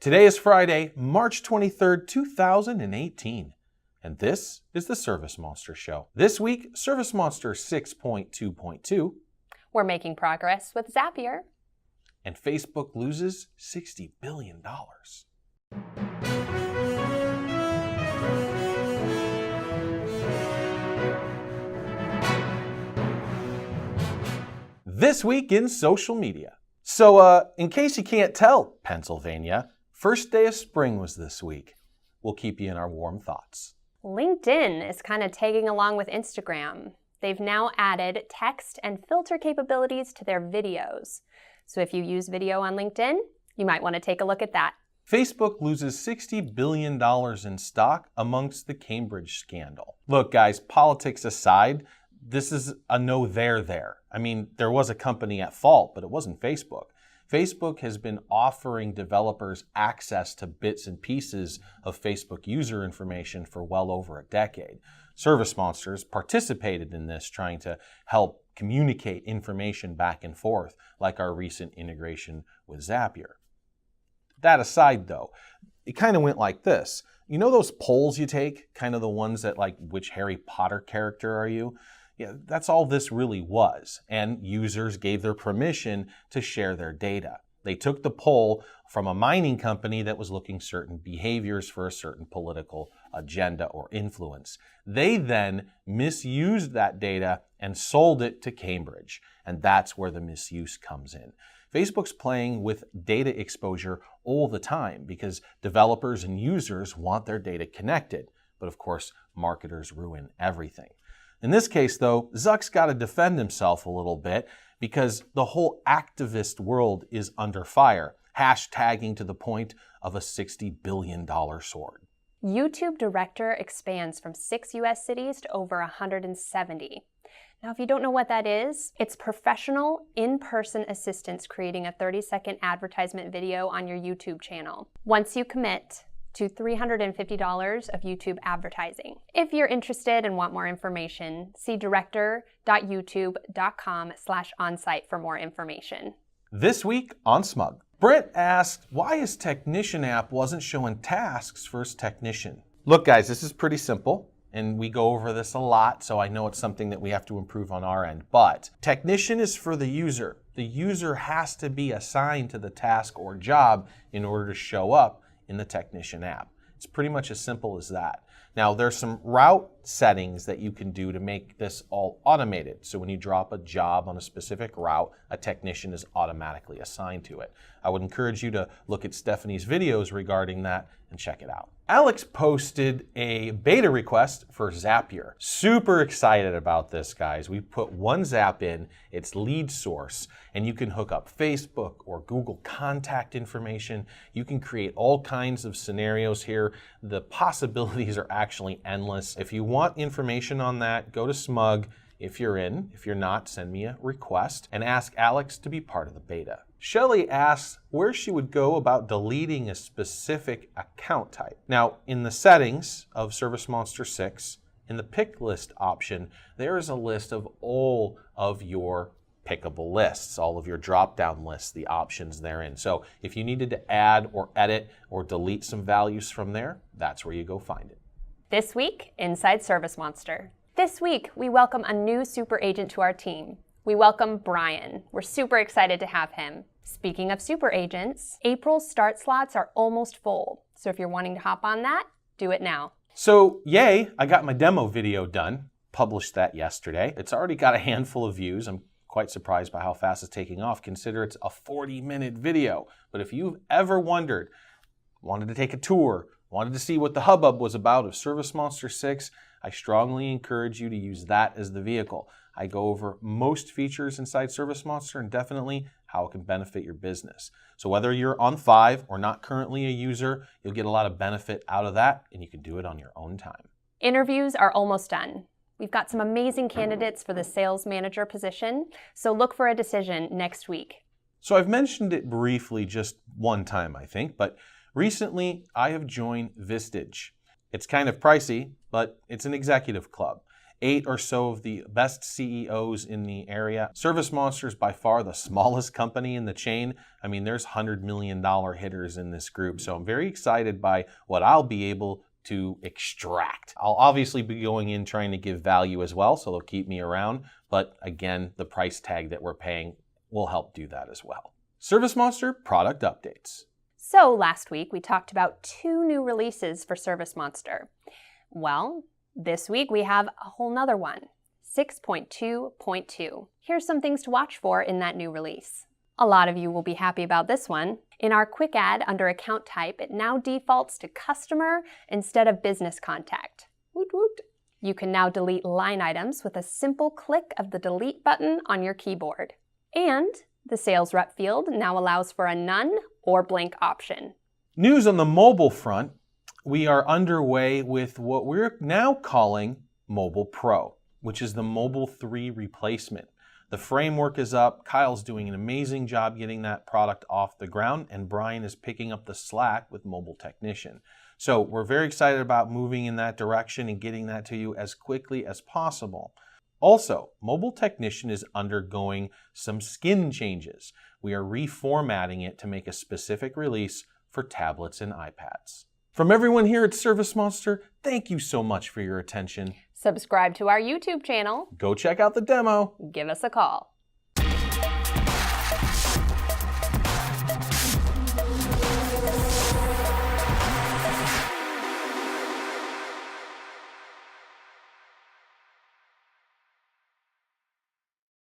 Today is Friday, March 23rd, 2018, and this is the ServiceMonster Show. This week, ServiceMonster 6.2.2. We're making progress with Zapier. And Facebook loses $60 billion. This week in social media. So, in case you can't tell, Pennsylvania, first day of spring was this week. We'll keep you in our warm thoughts. LinkedIn is kind of tagging along with Instagram. They've now added text and filter capabilities to their videos. So if you use video on LinkedIn, you might want to take a look at that. Facebook loses $60 billion in stock amongst the Cambridge scandal. Look, guys, politics aside, this is a no there. I mean, there was a company at fault, but it wasn't Facebook. Facebook has been offering developers access to bits and pieces of Facebook user information for well over a decade. ServiceMonsters participated in this, trying to help communicate information back and forth, like our recent integration with Zapier. That aside, though, it kind of went like this. You know those polls you take, kind of the ones that like, which Harry Potter character are you? Yeah, that's all this really was, and users gave their permission to share their data. They took the poll from a mining company that was looking certain behaviors for a certain political agenda or influence. They then misused that data and sold it to Cambridge, and that's where the misuse comes in. Facebook's playing with data exposure all the time because developers and users want their data connected, but of course, marketers ruin everything. In this case, though, Zuck's got to defend himself a little bit because the whole activist world is under fire, hashtagging to the point of a $60 billion sword. YouTube Director expands from 6 U.S. cities to over 170. Now, if you don't know what that is, it's professional, in-person assistants creating a 30-second advertisement video on your YouTube channel. Once you commit to $350 of YouTube advertising. If you're interested and want more information, see director.youtube.com/onsite for more information. This week on Smug, Brent asked why his technician app wasn't showing tasks for his technician. Look, guys, this is pretty simple, and we go over this a lot, so I know it's something that we have to improve on our end, but technician is for the user. The user has to be assigned to the task or job in order to show up in the technician app. It's pretty much as simple as that. Now, there's some route settings that you can do to make this all automated. So when you drop a job on a specific route, a technician is automatically assigned to it. I would encourage you to look at Stephanie's videos regarding that and check it out. Alex posted a beta request for Zapier. Super excited about this, guys. We put one Zap in, it's lead source, and you can hook up Facebook or Google contact information. You can create all kinds of scenarios here. The possibilities are actually endless. If you want information on that, go to Smug. If you're in, if you're not, send me a request and ask Alex to be part of the beta. Shelly asks where she would go about deleting a specific account type. Now, in the settings of ServiceMonster 6, in the pick list option, there is a list of all of your pickable lists, all of your drop-down lists, the options therein. So if you needed to add or edit or delete some values from there, that's where you go find it. This week, inside ServiceMonster. This week, we welcome a new super agent to our team. We welcome Brian. We're super excited to have him. Speaking of super agents, April's start slots are almost full. So if you're wanting to hop on that, do it now. So yay, I got my demo video done. Published that yesterday. It's already got a handful of views. I'm quite surprised by how fast it's taking off. Consider it's a 40-minute video. But if you've ever wondered, wanted to take a tour, wanted to see what the hubbub was about of ServiceMonster 6, I strongly encourage you to use that as the vehicle. I go over most features inside ServiceMonster and definitely how it can benefit your business. So whether you're on 5 or not currently a user, you'll get a lot of benefit out of that, and you can do it on your own time. Interviews are almost done. We've got some amazing candidates for the sales manager position, so look for a decision next week. So I've mentioned it briefly just one time, I think, but recently I have joined Vistage. It's kind of pricey, but it's an executive club. 8 or so of the best CEOs in the area. ServiceMonster is by far the smallest company in the chain. I mean, there's $100 million hitters in this group. So I'm very excited by what I'll be able to extract. I'll obviously be going in trying to give value as well, so they'll keep me around. But again, the price tag that we're paying will help do that as well. ServiceMonster product updates. So last week we talked about 2 new releases for ServiceMonster. Well, this week we have a whole nother one, 6.2.2. Here's some things to watch for in that new release. A lot of you will be happy about this one. In our quick add under account type, it now defaults to customer instead of business contact. Woot woot. You can now delete line items with a simple click of the delete button on your keyboard. And the sales rep field now allows for a none or blank option. News on the mobile front. We are underway with what we're now calling Mobile Pro, which is the Mobile 3 replacement. The framework is up. Kyle's doing an amazing job getting that product off the ground, and Brian is picking up the slack with Mobile Technician. So we're very excited about moving in that direction and getting that to you as quickly as possible. Also, Mobile Technician is undergoing some skin changes. We are reformatting it to make a specific release for tablets and iPads. From everyone here at ServiceMonster, thank you so much for your attention. Subscribe to our YouTube channel. Go check out the demo. Give us a call.